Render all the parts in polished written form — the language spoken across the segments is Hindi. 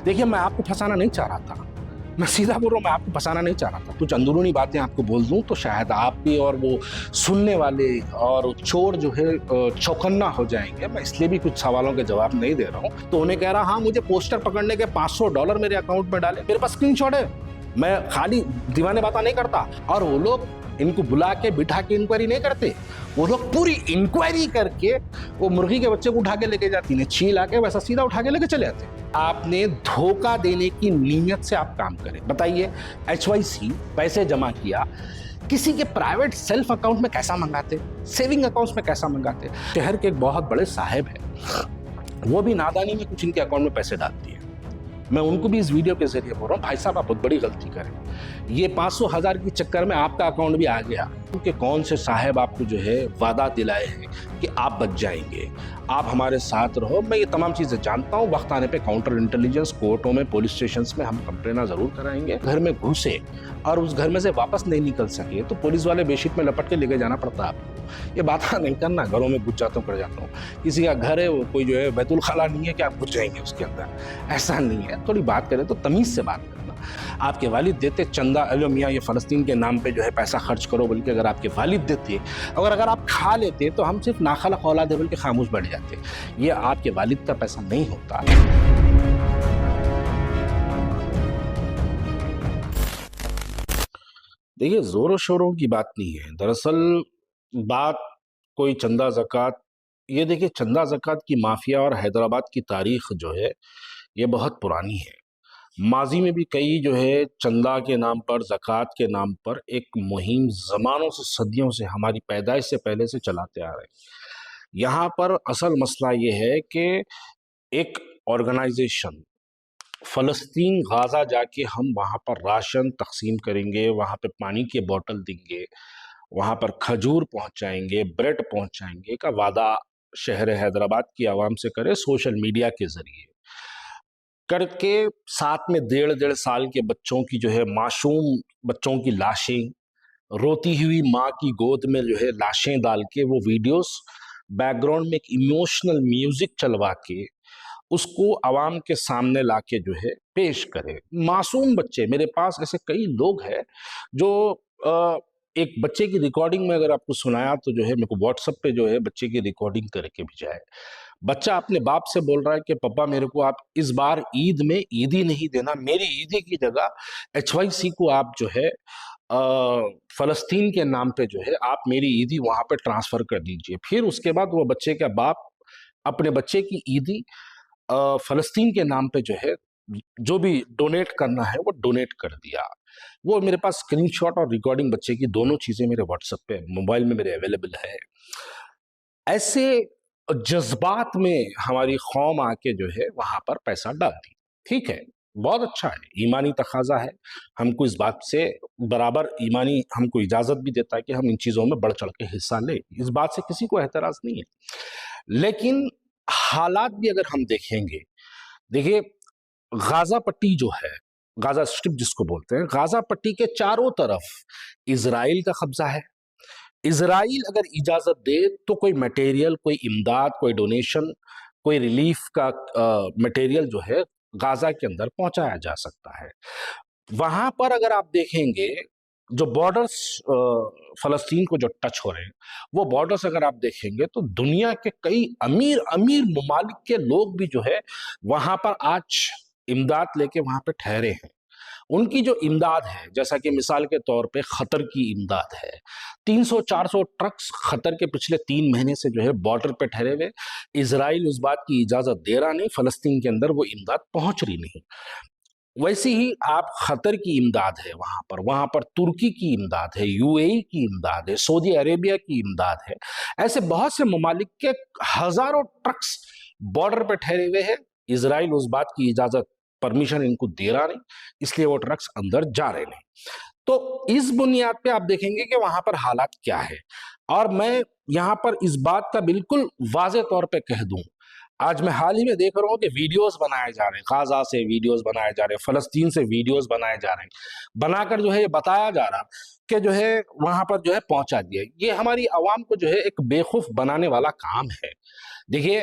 देखिए, मैं आपको फंसाना नहीं चाह रहा था। मैं सीधा बोल रहा हूँ, मैं आपको फंसाना नहीं चाह रहा था। कुछ अंदरूनी बातें आपको बोल दूं तो शायद आप भी और वो सुनने वाले और चोर जो है चौकन्ना हो जाएंगे। मैं इसलिए भी कुछ सवालों के जवाब नहीं दे रहा हूँ। तो उन्हें कह रहा, हाँ मुझे पोस्टर पकड़ने के $500 मेरे अकाउंट में डाले, मेरे पास स्क्रीनशॉट है। मैं खाली दीवाने बातें नहीं करता। और वो लोग इनको बुला के बिठा के इंक्वायरी नहीं करते, वो लोग पूरी इंक्वायरी करके वो मुर्गी के बच्चे को उठा के लेके जाती है, छील आके वैसा सीधा उठा के लेके चले जाते हैं। आपने धोखा देने की नीयत से आप काम करें। बताइए, HYC पैसे जमा किया, किसी के प्राइवेट सेल्फ अकाउंट में कैसा मंगाते, सेविंग अकाउंट्स में कैसा मंगाते। शहर के एक बहुत बड़े साहब है, वो भी नादानी में कुछ इनके अकाउंट में पैसे डालती है। मैं उनको भी इस वीडियो के जरिए बोल रहा हूँ, भाई साहब आप बहुत बड़ी गलती करें। ये 500,000 के चक्कर में आपका अकाउंट भी आ गया, क्योंकि कौन से साहब आपको जो है वादा दिलाए हैं कि आप बच जाएंगे, आप हमारे साथ रहो। मैं ये तमाम चीज़ें जानता हूँ। वक्त आने पे काउंटर इंटेलिजेंस, कोर्टों में, पुलिस स्टेशन में हम कंप्लेना ज़रूर कराएंगे। घर में घुसे और उस घर में से वापस नहीं निकल सके तो पुलिस वाले बेडशीट में लपट के लेके जाना पड़ता है आपको। ये बात नहीं करना, घरों में घुस जाता हूँ, कर जाता हूँ। किसी का घर है, वो कोई जो है बैतुल खाला नहीं है कि आप घुस जाएंगे उसके अंदर, ऐसा नहीं है। थोड़ी बात करें तो तमीज़ से बात करना। आपके वालिद देते चंदा, अलो मियाँ ये फ़लस्तीन के नाम पे जो है पैसा खर्च करो, बल्कि अगर आपके वालिद देते, अगर आप खा लेते तो हम सिर्फ नाखलक औलाद है बल्कि खामोश बैठ जाते। ये आपके वालिद का पैसा नहीं होता। देखिए, जोरों शोरों की बात नहीं है, दरअसल बात कोई चंदा ज़कात। ये देखिए, चंदा ज़कात की माफिया और हैदराबाद की तारीख जो है ये बहुत पुरानी है। माजी में भी कई जो है चंदा के नाम पर, ज़कात के नाम पर एक मुहिम ज़मानों से, सदियों से, हमारी पैदाइश से पहले से चलाते आ रहे हैं। यहाँ पर असल मसला ये है कि एक ऑर्गेनाइजेशन फ़लस्तीन गाज़ा जाके हम वहाँ पर राशन तकसीम करेंगे, वहाँ पे पानी के बोतल देंगे, वहाँ पर खजूर पहुँचाएंगे, ब्रेड पहुँचाएंगे का वादा शहर हैदराबाद की आवाम से करे सोशल मीडिया के ज़रिए करके, साथ में 1.5 साल के बच्चों की जो है, मासूम बच्चों की लाशें, रोती हुई माँ की गोद में जो है लाशें डाल के वो वीडियोस, बैकग्राउंड में एक इमोशनल म्यूजिक चलवा के उसको आवाम के सामने लाके जो है पेश करे। मासूम बच्चे, मेरे पास ऐसे कई लोग हैं जो एक बच्चे की रिकॉर्डिंग में अगर आपको सुनाया तो जो है मेरे को व्हाट्सएप पे जो है बच्चे की रिकॉर्डिंग करके भेजा है। बच्चा अपने बाप से बोल रहा है कि पापा मेरे को आप इस बार ईद में ईदी नहीं देना, मेरी ईदी की जगह HYC को आप जो है फ़लस्तीन के नाम पे जो है आप मेरी ईदी वहां पे ट्रांसफर कर दीजिए। फिर उसके बाद वो बच्चे का बाप अपने बच्चे की ईदी फ़लस्तीन के नाम पे जो है जो भी डोनेट करना है वो डोनेट कर दिया। वो मेरे पास स्क्रीनशॉट और रिकॉर्डिंग बच्चे की दोनों चीज़ें मेरे व्हाट्सएप पे मोबाइल में मेरे अवेलेबल है। ऐसे जज्बात में हमारी कौम आके जो है वहां पर पैसा डाल दी। ठीक है, बहुत अच्छा है, ईमानी तकाजा है, हमको इस बात से बराबर ईमानी हमको इजाजत भी देता है कि हम इन चीज़ों में बढ़ चढ़ के हिस्सा लें, इस बात से किसी को एतराज़ नहीं है। लेकिन हालात भी अगर हम देखेंगे, देखिए गाजा पट्टी जो है, गाजा स्ट्रिप जिसको बोलते हैं, गाजा पट्टी के चारों तरफ इजराइल का कब्जा है। इजराइल अगर इजाजत दे तो कोई मटेरियल, कोई इमदाद, कोई डोनेशन, कोई रिलीफ का मटेरियल जो है गाजा के अंदर पहुंचाया जा सकता है। वहां पर अगर आप देखेंगे जो बॉर्डर्स फलस्तीन को जो टच हो रहे हैं, वो बॉर्डर्स अगर आप देखेंगे तो दुनिया के कई अमीर अमीर ममालिक के लोग भी जो है वहां पर आज इमदाद लेके वहां पे ठहरे हैं। उनकी जो इमदाद है, जैसा कि मिसाल के तौर पे खतर की इमदाद है, 300-400 ट्रक्स खतर के पिछले 3 महीने से जो है बॉर्डर पे ठहरे हुए। इजराइल उस बात की इजाजत दे रहा नहीं, फलस्तीन के अंदर वो इमदाद पहुंच रही नहीं। वैसे ही आप खतर की इमदाद है, वहां पर तुर्की की इमदाद है, UAE की इमदाद है, सऊदी अरेबिया की इमदाद है। ऐसे बहुत से ममालिक के हजारों ट्रक्स बॉर्डर पे ठहरे हुए हैं। इजराइल उस बात की इजाजत, परमिशन इनको दे रहा नहीं, इसलिए वो ट्रक्स अंदर जा रहे नहीं। तो इस बुनियाद पे आप देखेंगे कि वहां पर हालात क्या है। और मैं यहां पर इस बात का बिल्कुल वाज़े तौर पे कह दूं, आज मैं हाल ही में देख रहा हूं कि वीडियोस बनाए जा रहे हैं, गाजा से वीडियोस बनाए जा रहे हैं, फलस्तीन से वीडियोस बनाए जा रहे हैं, बनाकर जो है ये बताया जा रहा कि जो है वहां पर जो है पहुंचा दिया। ये हमारी आवाम को जो है एक बेखौफ बनाने वाला काम है। देखिए,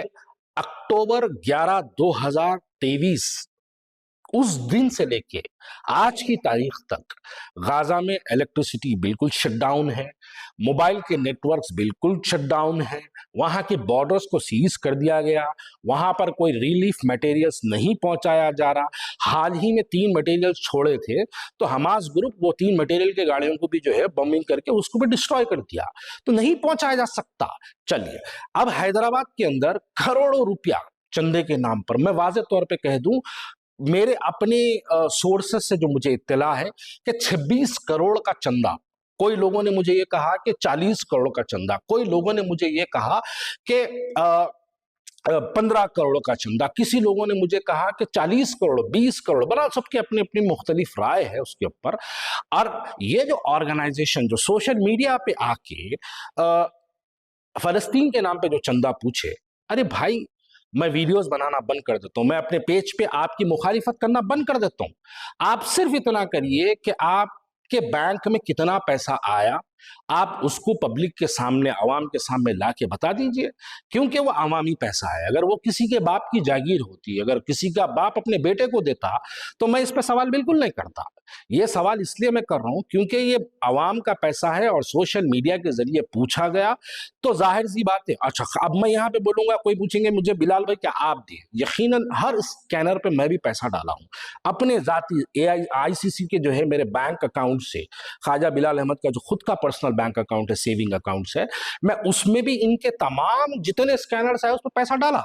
अक्टूबर 11, 2023 उस दिन से लेके आज की तारीख तक गाजा में इलेक्ट्रिसिटी बिल्कुल शटडाउन है, मोबाइल के नेटवर्क्स बिल्कुल शटडाउन है, वहां के बॉर्डर्स को सीज कर दिया गया, वहां पर कोई रिलीफ मटेरियल्स नहीं पहुंचाया जा रहा। हाल ही में 3 मटेरियल्स छोड़े थे तो हमास ग्रुप वो 3 मटेरियल के गाड़ियों को भी जो है बमिंग करके उसको भी डिस्ट्रॉय कर दिया, तो नहीं पहुंचाया जा सकता। चलिए, अब हैदराबाद के अंदर करोड़ों रुपया चंदे के नाम पर, मैं वाज़ेह तौर पे कह दूं, मेरे अपने सोर्सेस से जो मुझे इत्तला है कि 26 करोड़ का चंदा, कोई लोगों ने मुझे ये कहा कि 40 करोड़ का चंदा, कोई लोगों ने मुझे ये कहा कि 15 करोड़ का चंदा, किसी लोगों ने मुझे कहा कि 40 करोड़, 20 करोड़, बड़ा सबकी अपनी अपनी मुख्तलिफ राय है उसके ऊपर। और ये जो ऑर्गेनाइजेशन जो सोशल मीडिया पे आके फलस्तीन के नाम पे जो चंदा पूछे, अरे भाई, मैं वीडियोस बनाना बंद कर देता हूं, मैं अपने पेज पे आपकी मुखालिफत करना बंद कर देता हूं। आप सिर्फ इतना करिए कि आपके बैंक में कितना पैसा आया, आप उसको पब्लिक के सामने, आवाम के सामने ला के बता दीजिए, क्योंकि वो आवामी पैसा है। अगर वो किसी के बाप की जागीर होती, अगर किसी का बाप अपने बेटे को देता, तो मैं इस पर सवाल बिल्कुल नहीं करता। ये सवाल इसलिए मैं कर रहा हूं क्योंकि ये आवाम का पैसा है और सोशल मीडिया के जरिए पूछा गया, तो जाहिर सी बात है। अच्छा, अब मैं यहां पे बोलूंगा, कोई पूछेंगे मुझे, बिलाल भाई क्या आप दिए? यकीनन हर स्कैनर पे मैं भी पैसा डाला हूं अपने जाती आईसीसी के जो है मेरे बैंक अकाउंट से, ख्वाजा बिलाल अहमद का जो खुद का पर्सनल बैंक अकाउंट है, सेविंग अकाउंट है, मैं उसमें भी इनके तमाम जितने स्कैनर्स है उस पर पैसा डाला।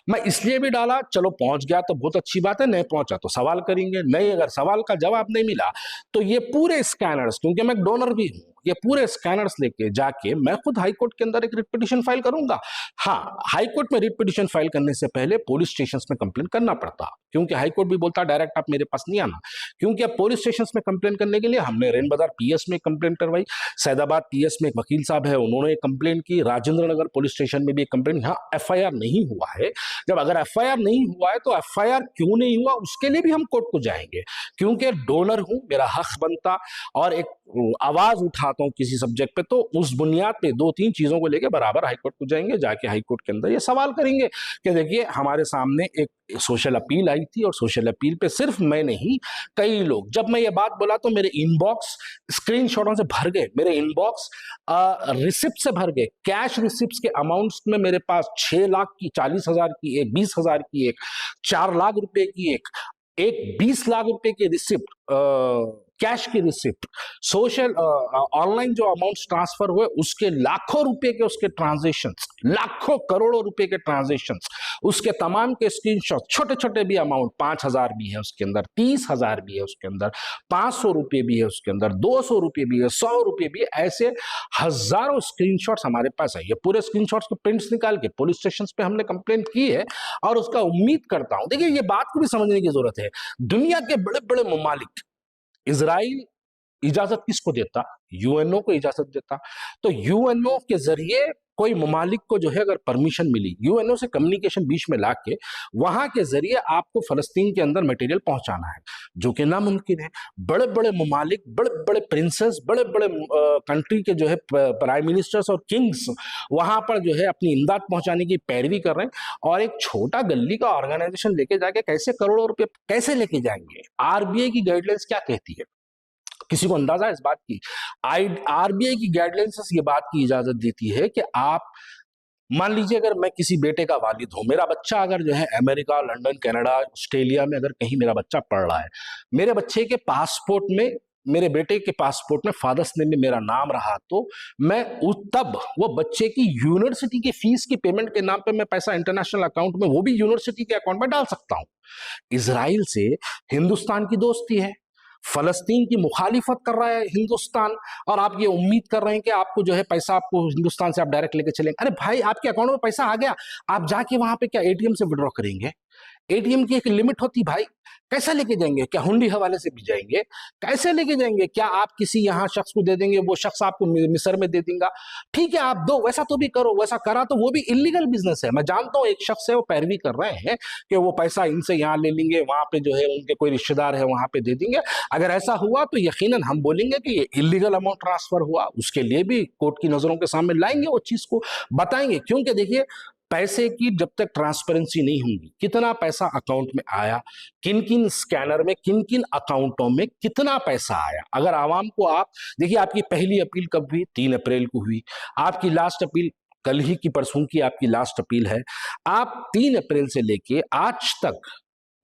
मैं इसलिए भी डाला, चलो पहुंच गया तो बहुत अच्छी बात है, नहीं पहुंचा तो सवाल करेंगे, नहीं अगर सवाल का जवाब नहीं मिला तो ये पूरे स्कैनर्स, क्योंकि मैं डोनर भी हूं, ये पूरे स्कैनर्स लेके जाके मैं खुद हाई कोर्ट के अंदर एक रिट पिटीशन फाइल करूंगा। हाँ, हाई कोर्ट में रिट पिटीशन फाइल करने से पहले पुलिस स्टेशन में कंप्लेन करना पड़ता, क्योंकि हाई कोर्ट भी बोलता डायरेक्ट आप मेरे पास नहीं आना, क्योंकि अब पुलिस स्टेशन में कंप्लेन करने के लिए हमने रेन बाजार पीएस में कंप्लेन करवाई, सैदाबाद पीएस में एक वकील साहब है उन्होंने कंप्लेन की, राजेंद्र नगर पुलिस स्टेशन में भी एक कंप्लेन। यहाँ एफआईआर नहीं हुआ है, जब अगर एफआईआर नहीं हुआ है तो एफआईआर क्यों नहीं हुआ उसके लिए भी हम कोर्ट को जाएंगे, क्योंकि डोनर हूं, मेरा हक बनता और एक आवाज उठाता हूं किसी सब्जेक्ट पे, तो उस बुनियाद पे 2-3 चीजों को लेकर बराबर हाईकोर्ट को जाएंगे, जाके हाईकोर्ट के अंदर ये सवाल करेंगे कि देखिए हमारे सामने एक सोशल अपील आई थी और सोशल अपील पे सिर्फ मैं नहीं, कई लोग, जब मैं ये बात बोला तो मेरे इनबॉक्स स्क्रीनशॉटों से भर गए, मेरे इनबॉक्स रिसिप्ट से भर गए, कैश रिसिप्ट के अमाउंट्स में मेरे पास 6 लाख की, 40,000 की एक, 20,000 की एक, 4 लाख रुपए की एक 20 लाख रुपए की रिसिप्ट, कैश की रिसिप्ट, सोशल ऑनलाइन जो अमाउंट्स ट्रांसफर हुए उसके लाखों रुपए के उसके ट्रांजैक्शंस, लाखों करोड़ों रुपए के ट्रांजैक्शंस, उसके तमाम के स्क्रीनशॉट, छोटे छोटे भी अमाउंट, 5,000 भी है उसके अंदर, 30,000 भी है उसके अंदर, 500 रुपए भी है उसके अंदर, 200 रुपए भी है, 100 रुपए भी है, ऐसे हजारों स्क्रीनशॉट्स हमारे पास है। ये पूरे स्क्रीनशॉट्स के प्रिंट्स निकाल के पुलिस स्टेशन पे हमने कंप्लेंट की है और उसका उम्मीद करता हूं, देखिए ये बात को भी समझने की जरूरत है, दुनिया के बड़े बड़े ममालिक, इजराइल इजाजत किसको देता? यूएनओ को इजाजत देता। तो यूएनओ के जरिए कोई ममालिक को जो है अगर परमिशन मिली, यूएनओ से कम्युनिकेशन बीच में लाके वहां के जरिए आपको फलस्तीन के अंदर मटेरियल पहुंचाना है, जो कि नामुमकिन है। बड़े बड़े ममालिक, बड़े बड़े प्रिंसेस, बड़े बड़े कंट्री के जो है प्राइम मिनिस्टर्स और किंग्स वहां पर जो है अपनी इमदाद पहुंचाने की पैरवी कर रहे हैं, और एक छोटा गली का ऑर्गेनाइजेशन लेके जाके कैसे करोड़ों रुपए कैसे लेके जाएंगे? आरबीआई की गाइडलाइंस क्या कहती है? किसी को अंदाजा है इस बात की? आरबीआई की गाइडलाइंस ये बात की इजाजत देती है कि आप मान लीजिए, अगर मैं किसी बेटे का वालिद हूं, मेरा बच्चा अगर जो है अमेरिका, लंदन, कनाडा, ऑस्ट्रेलिया में अगर कहीं मेरा बच्चा पढ़ रहा है, मेरे बच्चे के पासपोर्ट में, मेरे बेटे के पासपोर्ट में फादर्स नेम में मेरा नाम रहा, तो मैं तब वो बच्चे की यूनिवर्सिटी की फीस की पेमेंट के नाम पे मैं पैसा इंटरनेशनल अकाउंट में, वो भी यूनिवर्सिटी के अकाउंट में डाल सकता हूं। इजराइल से हिंदुस्तान की दोस्ती है, फलस्तीन की मुखालिफत कर रहा है हिंदुस्तान, और आप ये उम्मीद कर रहे हैं कि आपको जो है पैसा आपको हिंदुस्तान से आप डायरेक्ट लेके चलेंगे। अरे भाई, आपके अकाउंट में पैसा आ गया, आप जाके वहां पे क्या एटीएम से विड्रॉ करेंगे? एटीएम की एक लिमिट होती भाई, कैसे लेके जाएंगे? क्या हुंडी हवाले से भी जाएंगे? कैसे लेके जाएंगे? क्या आप किसी यहाँ शख्स को दे देंगे, वो शख्स आपको मिस्र में दे देगा? ठीक है, आप दो, वैसा तो भी करो, वैसा करा तो वो भी इलीगल बिजनेस है। मैं जानता हूँ एक शख्स है वो पैरवी कर रहे हैं कि वो पैसा इनसे यहाँ ले लेंगे, वहां पे जो है उनके कोई रिश्तेदार है वहां पे दे देंगे। अगर ऐसा हुआ तो यकीनन हम बोलेंगे कि ये इलीगल अमाउंट ट्रांसफर हुआ, उसके लिए भी कोर्ट की नजरों के सामने लाएंगे, वो चीज को बताएंगे, क्योंकि देखिए पैसे की जब तक ट्रांसपेरेंसी नहीं होगी, कितना पैसा अकाउंट में आया, किन किन स्कैनर में, किन किन अकाउंटों में कितना पैसा आया, अगर आवाम को आप देखिए, आपकी पहली अपील कब हुई? 3 अप्रैल को हुई। आपकी लास्ट अपील कल ही की, परसों की आपकी लास्ट अपील है। आप 3 अप्रैल से लेके आज तक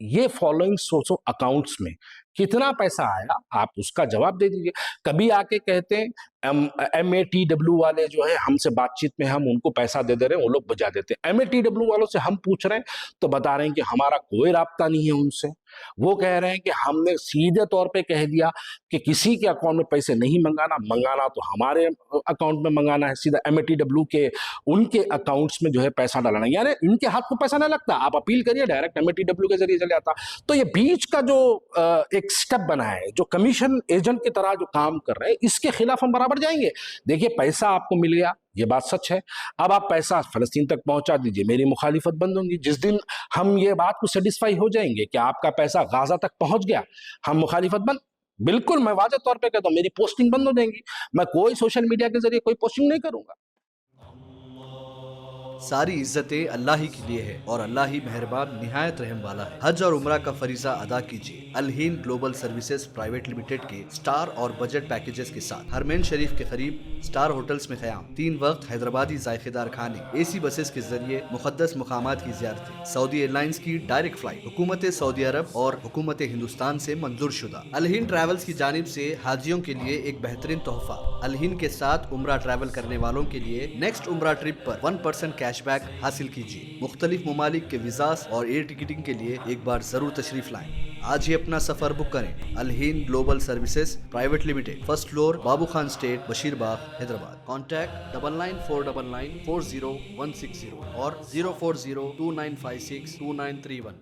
ये फॉलोइंग सोर्स ऑफ अकाउंट्स में कितना पैसा आया, आप उसका जवाब दे दीजिए। कभी आके कहते हैं MATW वाले जो है हमसे बातचीत में हम उनको पैसा दे दे रहे हैं, वो लोग बजा देते हैं। MATW वालों से हम पूछ रहे हैं तो बता रहे हैं कि हमारा कोई राब्ता नहीं है उनसे। वो कह रहे हैं कि हमने सीधे तौर पे कह दिया कि किसी के अकाउंट में पैसे नहीं मंगाना, मंगाना तो हमारे अकाउंट में मंगाना है, सीधा MATW के उनके अकाउंट्स में जो है पैसा डालना, यानी इनके हाथ को पैसा नहीं लगता। आप अपील करिए, डायरेक्ट MATW के जरिए चले आता। तो ये बीच का जो एक स्टेप बना है, जो कमीशन एजेंट की तरह जो काम कर रहे हैं, इसके खिलाफ हम बराबर जाएंगे। देखिए, पैसा आपको मिल गया, ये बात सच है। अब आप पैसा फलस्तीन तक पहुंचा दीजिए, मेरी मुखालिफत बंद होगी। जिस दिन हम ये बात को सेटिस्फाई हो जाएंगे कि आपका पैसा गाजा तक पहुंच गया, हम मुखालिफत बंद, बिल्कुल मैं वाज़ेह तौर पे कहता हूं, मेरी पोस्टिंग बंद हो जाएंगी। मैं कोई सोशल मीडिया के जरिए कोई पोस्टिंग नहीं करूंगा। सारी इज्जतें अल्लाह ही के लिए है और अल्लाह ही मेहरबान निहायत रहम वाला है। हज और उम्रा का फरीजा अदा कीजिए Al Hind global services private limited के स्टार और बजट पैकेजेस के साथ। हरमैन शरीफ के करीब स्टार होटल्स में क़याम, 3 वक्त हैदराबादी जायकेदार खाने, AC बसेस के जरिए मुक़द्दस मुकामात की ज़ियारतें, सऊदी एयरलाइंस की डायरेक्ट फ्लाइट, हुकूमत सऊदी अरब और हुकूमत हिंदुस्तान से मंजूर शुदा। अल हिंद ट्रैवल्स की जानिब से हाजियों के लिए एक बेहतरीन तोहफा। अल हिंद के साथ उम्रा ट्रैवल करने वालों के लिए नेक्स्ट उम्रा ट्रिप पर 1% कैशबैक हासिल कीजिए। मुख्तलिफ ममालिक के वीज़ास और एयर टिकटिंग के लिए एक बार जरूर तशरीफ लाएं। आज ही अपना सफर बुक करें। Al Hind global services private limited, first floor, Babu Khan estate, Basheerbagh, Hyderabad. Contact 9949940160 और 04029562931।